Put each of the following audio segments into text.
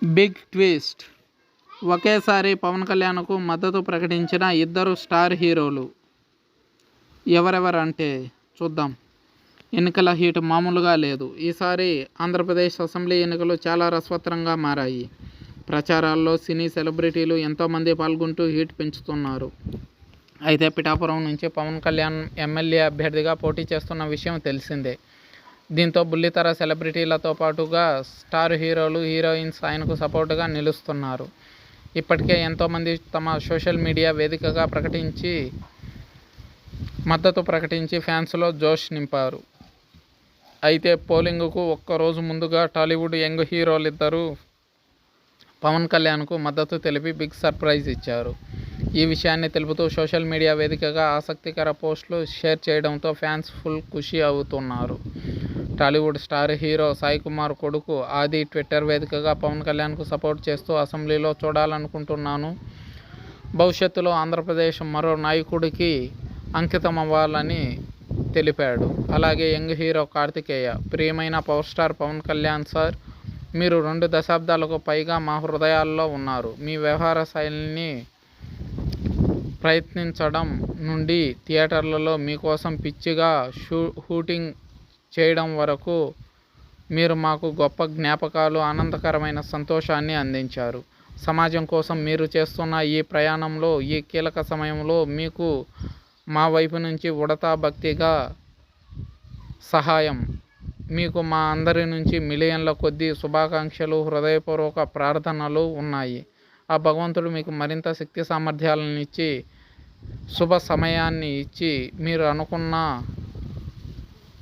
Big twist. ఒకేసారి పవన్ కళ్యాణ్కు మద్దతు ప్రకటించిన ఇద్దరు స్టార్ హీరోలు ఎవరెవరంటే చూద్దాం. ఎన్నికల హీట్ మామూలుగా లేదు. ఈసారి ఆంధ్రప్రదేశ్ అసెంబ్లీ ఎన్నికలు చాలా రసవత్తరంగా మారాయి. ప్రచారాల్లో సినీ సెలబ్రిటీలు ఎంతోమంది పాల్గొంటూ హీట్ పెంచుతున్నారు. అయితే పిఠాపురం నుంచి పవన్ కళ్యాణ్ ఎమ్మెల్యే అభ్యర్థిగా పోటీ చేస్తున్న విషయం తెలిసిందే. దీంతో బుల్లితెర సెలబ్రిటీలతో పాటుగా స్టార్ హీరోలు, హీరోయిన్స్ ఆయనకు సపోర్టుగా నిలుస్తున్నారు. ఇప్పటికే ఎంతోమంది తమ సోషల్ మీడియా వేదికగా మద్దతు ప్రకటించి ఫ్యాన్స్లో జోష్ నింపారు. అయితే పోలింగ్కు ఒక్కరోజు ముందుగా టాలీవుడ్ యంగ్ హీరోలిద్దరూ పవన్ కళ్యాణ్కు మద్దతు తెలిపి బిగ్ సర్ప్రైజ్ ఇచ్చారు. ఈ విషయాన్ని తెలుపుతూ సోషల్ మీడియా వేదికగా ఆసక్తికర పోస్టులు షేర్ చేయడంతో ఫ్యాన్స్ ఫుల్ ఖుషి అవుతున్నారు. టాలీవుడ్ స్టార్ హీరో సాయి కుమార్ కొడుకు ఆది ట్విట్టర్ వేదికగా పవన్ కళ్యాణ్కు సపోర్ట్ చేస్తూ అసెంబ్లీలో చూడాలనుకుంటున్నాను. భవిష్యత్తులో ఆంధ్రప్రదేశ్ మరో నాయకుడికి అంకితమవ్వాలని తెలిపాడు. అలాగే యంగ్ హీరో కార్తికేయ, ప్రియమైన power star Pawan Kalyan sir, మీరు 2 దశాబ్దాలకు పైగా మా హృదయాల్లో ఉన్నారు. మీ వ్యవహార శైలిని ప్రయత్నించడం నుండి థియేటర్లలో మీకోసం పిచ్చిగా షూటింగ్ చేయడం వరకు మీరు మాకు గొప్ప జ్ఞాపకాలు, ఆనందకరమైన సంతోషాన్ని అందించారు. సమాజం కోసం మీరు చేస్తున్న ఈ ప్రయాణంలో, ఈ కీలక సమయంలో మీకు మా వైపు నుంచి ఉడతా భక్తిగా సహాయం. మీకు మా అందరి నుంచి మిలియన్ల కొద్దీ శుభాకాంక్షలు, హృదయపూర్వక ప్రార్థనలు ఉన్నాయి. ఆ భగవంతుడు మీకు మరింత శక్తి సామర్థ్యాలను ఇచ్చి, శుభ సమయాన్ని ఇచ్చి, మీరు అనుకున్న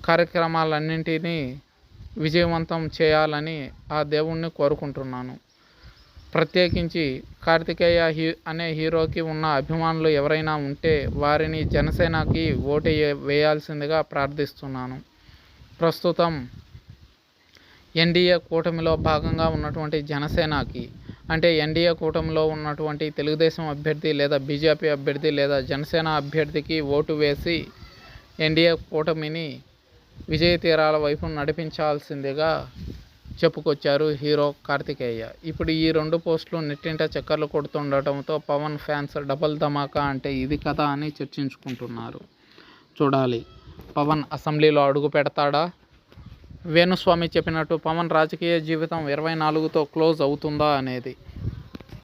కార్యక్రమాలన్నింటినీ విజయవంతం చేయాలని ఆ దేవుణ్ణి కోరుకుంటున్నాను. ప్రత్యేకించి కార్తికేయ అనే హీరోకి ఉన్న అభిమానులు ఎవరైనా ఉంటే వారిని జనసేనకి ఓటు వేయాల్సిందిగా ప్రార్థిస్తున్నాను. ప్రస్తుతం ఎన్డీఏ కూటమిలో భాగంగా ఉన్నటువంటి జనసేనకి, అంటే ఎన్డీఏ కూటమిలో ఉన్నటువంటి తెలుగుదేశం అభ్యర్థి లేదా బీజేపీ అభ్యర్థి లేదా జనసేన అభ్యర్థికి ఓటు వేసి ఎన్డీఏ కూటమిని విజయ తీరాల వైపు నడిపించాల్సిందిగా చెప్పుకొచ్చారు హీరో కార్తికేయ. ఇప్పుడు ఈ 2 పోస్టులు నెట్టింట చక్కర్లు కొడుతుండటంతో పవన్ ఫ్యాన్స్ డబల్ ధమాకా అంటే ఇది కదా అని చర్చించుకుంటున్నారు. చూడాలి, పవన్ అసెంబ్లీలో అడుగు పెడతాడా? వేణుస్వామి చెప్పినట్టు పవన్ రాజకీయ జీవితం 24తో క్లోజ్ అవుతుందా అనేది.